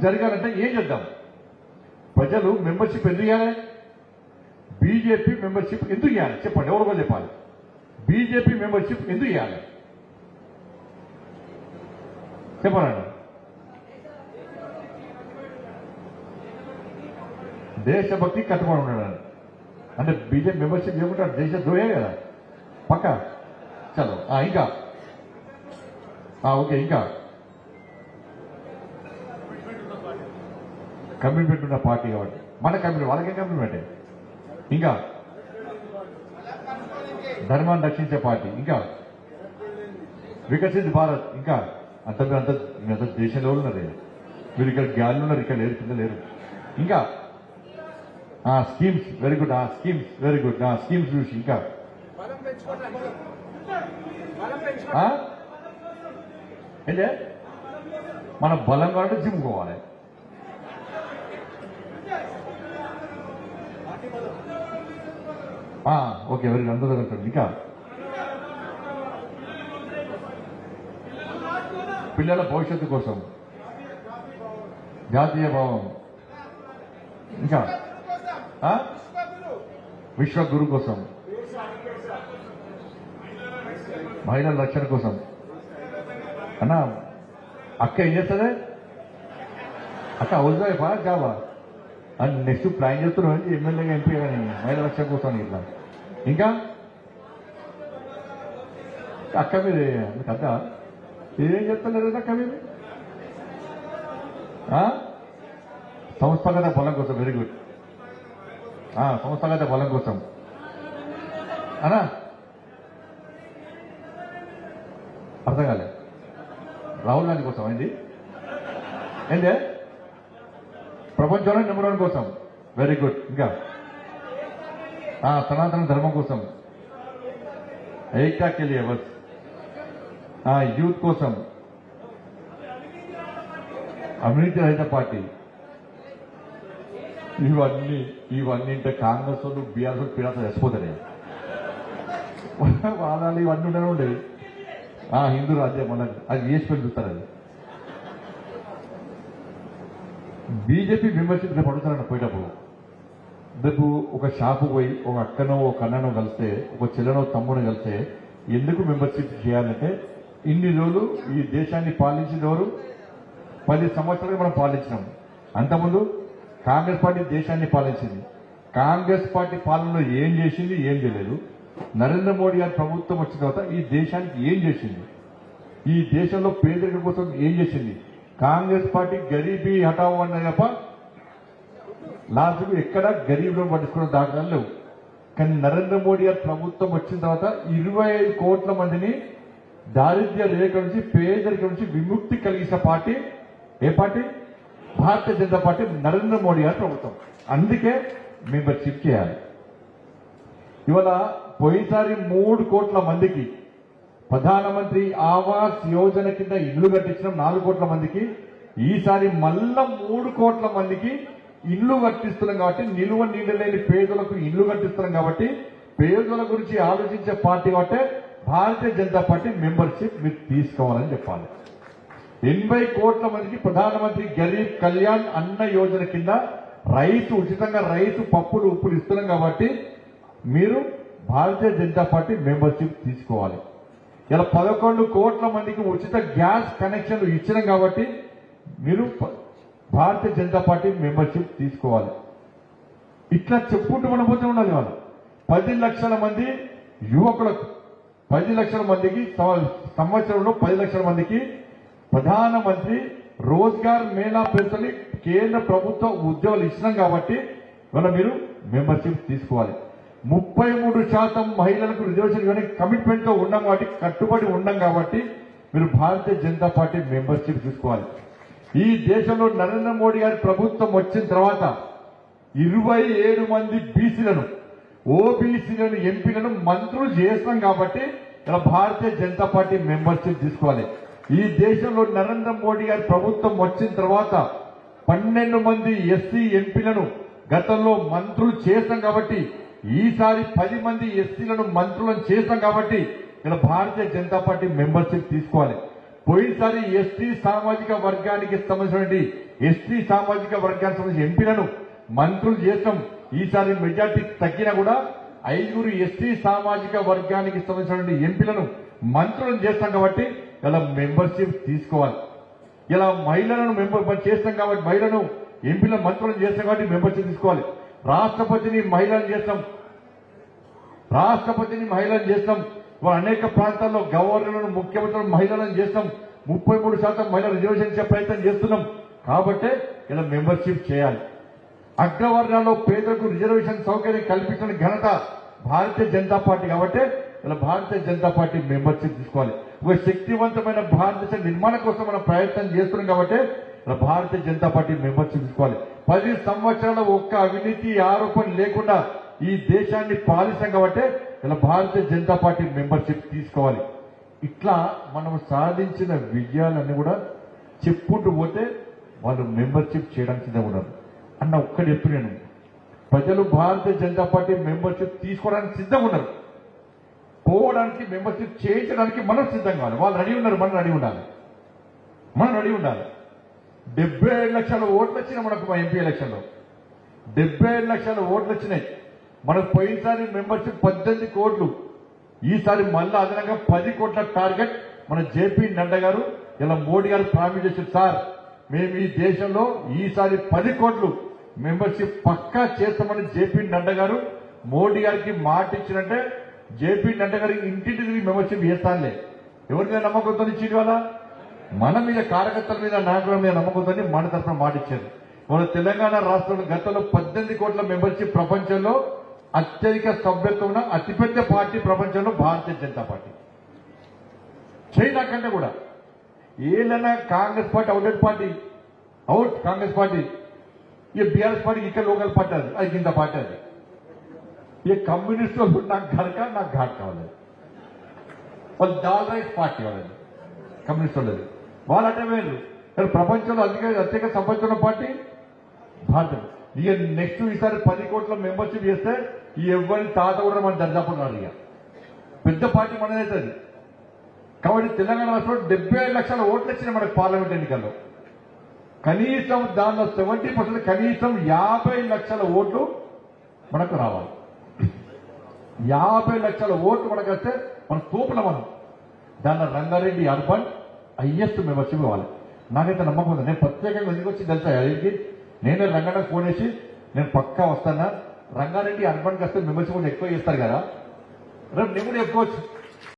జరగాలంటే ఏం చేద్దాం? ప్రజలు మెంబర్షిప్ ఎందుకు ఇవ్వాలి? బీజేపీ మెంబర్షిప్ ఎందుకు ఇవ్వాలి చెప్పండి, ఎవరు చెప్పాలి? బీజేపీ మెంబర్షిప్ ఎందుకు ఇవ్వాలి చెప్పండి. దేశభక్తి కట్టుబడి ఉన్నాడు అంటే బీజేపీ మెంబర్షిప్ చేయకుంటాడు, దేశ ద్రోహే కదా పక్క. చలో ఇంకా ఓకే, ఇంకా కమిట్మెంట్ ఉన్న పార్టీ కాబట్టి మన కమిట్మెంట్, వాళ్ళకేం కమిట్మెంటే. ఇంకా ధర్మాన్ని రక్షించే పార్టీ, ఇంకా వికసిత్ భారత్, ఇంకా అంత దేశంలో ఉన్నారు మీరు, ఇక్కడ గాలిలో ఉన్నారు, ఇక్కడ లేరు, కింద లేరు. ఇంకా schemes very good, schemes very good, schemes చూసి ఇంకా ఏంటే మన బలం కాబట్టి జిమ్ పోవాలి. ఓకే వెరీ గుడ్, అందరూ జరుగుతుంది. ఇంకా పిల్లల భవిష్యత్తు కోసం జాతీయ భావం, ఇంకా విశ్వగురు కోసం, మహిళల రక్షణ కోసం. అన్నా అక్క ఏం చేస్తుంది? అక్క హౌస్ వైఫా జాబా అని నెక్స్ట్ ప్లాన్ చేస్తున్నాం ఎమ్మెల్యేగా ఎంపీ కానీ మహిళల రక్షణ కోసం ఇట్లా. ఇంకా అక్క మీరు అక్క ఏం చెప్తలేరు అక్క మీరు? సంస్థాగత బలం కోసం వెరీ గుడ్, సంస్థాగత బలం కోసం అనా అర్థం కాలే. రాహుల్ గాంధీ కోసం అయింది ఏంటే? ప్రపంచంలో నెంబర్ 1 కోసం వెరీ గుడ్. ఇంకా సనాతన ధర్మం కోసం, ఏకతా కే లియే బస్, యూత్ కోసం, అవినీతి రహిత పార్టీ. ఇవన్నీ అంటే కాంగ్రెస్ వాళ్ళు బీఆర్ఎస్ వాళ్ళు పీడాత చచ్చిపోతారే వాళ్ళు, ఇవన్నీ ఉండనే ఉండేవి. హిందూ రాజ్యం మన అది వేసుకొని చూస్తారు. అది బీజేపీ మెంబర్షిప్ రేపు అడుగుతారన్న పోయేటప్పుడు, రేపు ఒక షాపు పోయి ఒక అక్కనో ఒక అన్ననో కలిస్తే, ఒక చెల్లెనో తమ్మునో కలిస్తే ఎందుకు మెంబర్షిప్ చేయాలంటే, ఇన్ని రోజులు ఈ దేశాన్ని పాలించిన ఎవరు? 10 సంవత్సరాలు మనం పాలించినాం. అంతకుముందు కాంగ్రెస్ పార్టీ దేశాన్ని పాలించింది. కాంగ్రెస్ పార్టీ పాలనలో ఏం చేసింది, ఏం చేయలేదు. నరేంద్ర మోడీ గారి ప్రభుత్వం వచ్చిన తర్వాత ఈ దేశానికి ఏం చేసింది, ఈ దేశంలో పేదరికం కోసం ఏం చేసింది? కాంగ్రెస్ పార్టీ గరీబీ హటావో అన్న తప్ప లాస్ట్కు ఎక్కడ గరీబులను పట్టించుకున్న దాఖలాలు లేవు. కానీ నరేంద్ర మోడీ గారి ప్రభుత్వం వచ్చిన తర్వాత 25 కోట్ల మందిని దారిద్ర్య రేఖ నుంచి, పేదరికం నుంచి విముక్తి కలిగించిన పార్టీ ఏ పార్టీ? భారతీయ జనతా పార్టీ, నరేంద్ర మోడీ గారి ప్రభుత్వం. అందుకే మెంబర్షిప్ చేయాలి. ఇవాళ పోయినసారి 3 కోట్ల మందికి ప్రధానమంత్రి ఆవాస్ యోజన కింద ఇల్లు కట్టించిన 4 కోట్ల మందికి, ఈసారి మళ్ళా 3 కోట్ల మందికి ఇల్లు కట్టిస్తున్నాం. కాబట్టి నిలువ నీళ్లు లేని పేదలకు ఇల్లు కట్టిస్తున్నాం. కాబట్టి పేదల గురించి ఆలోచించే పార్టీ కాబట్టి భారతీయ జనతా పార్టీ మెంబర్షిప్ మీరు తీసుకోవాలని చెప్పాలి. 80 కోట్ల మందికి ప్రధానమంత్రి గరీబ్ కళ్యాణ్ అన్న యోజన కింద ఉచితంగా రైతు పప్పులు ఉప్పులు ఇస్తున్నాం. కాబట్టి మీరు భారతీయ జనతా పార్టీ మెంబర్షిప్ తీసుకోవాలి. ఇలా 11 కోట్ల మందికి ఉచిత గ్యాస్ కనెక్షన్లు ఇచ్చినాం. కాబట్టి మీరు భారతీయ జనతా పార్టీ మెంబర్షిప్ తీసుకోవాలి. ఇట్లా చెప్పుకుంటూ మనం పోతే ఉండాలి. వాళ్ళు 10 లక్షల మంది యువకులకు, 10 లక్షల మందికి సంవత్సరంలో 10 లక్షల మందికి ప్రధానమంత్రి రోజ్గార్ మేళా పేరుతోని కేంద్ర ప్రభుత్వ ఉద్యోగాలు ఇచ్చినాం. కాబట్టి ఇవాళ మీరు మెంబర్షిప్ తీసుకోవాలి. 33% మహిళలకు రిజర్వేషన్ ఇవ్వడానికి కమిట్మెంట్ తో ఉన్నాం. కాబట్టి కట్టుబడి ఉన్నాం. కాబట్టి మీరు భారతీయ జనతా పార్టీ మెంబర్షిప్ తీసుకోవాలి. ఈ దేశంలో నరేంద్ర మోడీ గారి ప్రభుత్వం వచ్చిన తర్వాత 27 మంది బీసీలను, ఓబీసీలను, ఎంపీలను మంత్రులు చేస్తాం. కాబట్టి ఇలా భారతీయ జనతా పార్టీ మెంబర్షిప్ తీసుకోవాలి. ఈ దేశంలో నరేంద్ర మోడీ గారి ప్రభుత్వం వచ్చిన తర్వాత 12 మంది ఎస్సీ ఎంపీలను గతంలో మంత్రులు చేస్తాం. కాబట్టి ఈసారి 10 మంది ఎస్సీలను మంత్రులను చేస్తాం. కాబట్టి ఇలా భారతీయ జనతా పార్టీ మెంబర్షిప్ తీసుకోవాలి. పోయినసారి ఎస్టీ సామాజిక వర్గానికి సంబంధించినటువంటి ఎంపీలను మంత్రులు చేస్తాం. ఈసారి మెజార్టీ తగ్గినా కూడా 5 ఎస్టీ సామాజిక వర్గానికి సంబంధించినటువంటి ఎంపీలను మంత్రులను చేస్తాం కాబట్టి ఇలా మెంబర్షిప్ తీసుకోవాలి. ఇలా మహిళలను చేస్తాం కాబట్టి మహిళలను ఎంపీలను మంత్రులను చేస్తాం కాబట్టి మెంబర్షిప్ తీసుకోవాలి. రాష్ట్రపతిని మహిళలను చేస్తాం. అనేక ప్రాంతాల్లో గవర్నర్లను ముఖ్యమంత్రులను మహిళలను చేస్తాం. 33% మహిళలు రిజర్వేషన్ ఇచ్చే ప్రయత్నం చేస్తున్నాం. కాబట్టి ఇలా మెంబర్షిప్ చేయాలి. అగ్రవర్ణాల్లో పేదలకు రిజర్వేషన్ సౌకర్యం కల్పించిన ఘనత భారతీయ జనతా పార్టీ కాబట్టి ఇలా భారతీయ జనతా పార్టీ మెంబర్షిప్ తీసుకోవాలి. ఒక శక్తివంతమైన భారతదేశ నిర్మాణం కోసం మనం ప్రయత్నం చేస్తున్నాం కాబట్టి ఇలా భారతీయ జనతా పార్టీ మెంబర్షిప్ తీసుకోవాలి. 10 సంవత్సరాల ఒక్క అవినీతి ఆరోపణ లేకుండా ఈ దేశాన్ని పాలిస్తాం కాబట్టి ఇలా భారతీయ జనతా పార్టీ మెంబర్షిప్ తీసుకోవాలి. ఇట్లా మనం సాధించిన విజయాలన్నీ కూడా చెప్పుకుంటూ పోతే వాళ్ళు మెంబర్షిప్ చేయడానికి సిద్ధంగా ఉన్నారు అన్న ఒక్కటి చెప్పు. నేను ప్రజలు భారతీయ జనతా పార్టీ మెంబర్షిప్ తీసుకోవడానికి సిద్ధంగా ఉన్నారు. పోవడానికి మెంబర్షిప్ చేయించడానికి మనం సిద్ధంగా కావాలి. వాళ్ళు రెడీ ఉన్నారు, మనం రెడీ ఉండాలి. 77 లక్షల ఓట్లు వచ్చినాయి మనకు మా ఎంపీ ఎలక్షన్లో. 77 లక్షల ఓట్లు వచ్చినాయి మనకు. పోయినసారి మెంబర్షిప్ 18 కోట్లు, ఈసారి మళ్ళా అదనంగా 10 కోట్ల టార్గెట్ మన జేపీ నడ్డా గారు ఇలా మోడీ గారు ప్రామిస్ చేశారు. సార్ మేము ఈ దేశంలో ఈసారి 10 కోట్లు మెంబర్షిప్ పక్కా చేస్తామని జేపీ నడ్డా గారు మోడీ గారికి మాట ఇచ్చినట్టే జేపీ నడ్డా గారికి ఇంటింటికి మెంబర్షిప్ చేస్తానులే. ఎవరి మీద నమ్మకంతో ఇచ్చింది వాళ్ళ మన మీద, కార్యకర్తల మీద, నాయకుల మీద నమ్మకంతో మన తరఫున మాట ఇచ్చారు. మన తెలంగాణ రాష్ట్రంలో గతంలో 18 కోట్ల మెంబర్షిప్ ప్రపంచంలో అత్యధిక సభ్యత్వం ఉన్న అతిపెద్ద పార్టీ ప్రపంచంలో భారతీయ జనతా పార్టీ. చైనా కంటే కూడా ఏదైనా Congress party out Congress party, ये बीआरएस पार्टी ఇక్కడ లోకల్ పార్టీ అది కింద పార్టీ అది. ये కమ్యూనిస్ట్ వాళ్ళు నాకు ఘాట్ కావాలి. వాళ్ళు దాల్ రైస్ పార్టీ వాళ్ళది, కమ్యూనిస్ట్ వాళ్ళది. వాళ్ళు అంటే వేరు. కానీ ప్రపంచంలో అత్యధిక సంపత్తున్న పార్టీ భారతం. ఇక నెక్స్ట్ ఈసారి 10 కోట్ల మెంబర్షిప్ చేస్తే ఈ ఎవరి తాత కూడా మన దర్జాపడున్నారు. ఇక పెద్ద పార్టీ మనదైతుంది. కాబట్టి తెలంగాణ రాష్ట్రంలో 75 లక్షల ఓట్లు వచ్చినాయి మనకు పార్లమెంట్ ఎన్నికల్లో. కనీసం దానిలో 70% కనీసం 50 లక్షల ఓట్లు మనకు రావాలి. 50 లక్షల ఓట్లు మనకు వస్తే మన తోపుల మనం దానిలో రంగారెడ్డి అర్బన్ హైయెస్ట్ మెంబర్షిప్ ఇవ్వాలి. నాకైతే నమ్మకం ఉంది. నేను ప్రత్యేకంగా ఎందుకు వచ్చి తెలుసా అడిగి నేనే రంగారెడ్డికి ఫోన్ చేసి నేను పక్కా వస్తానా, రంగారెడ్డి అర్బన్కి వస్తే మెంబర్షిప్ ఎక్కువ చేస్తారు కదా, రేపు నేను కూడా చెప్పుకోవచ్చు.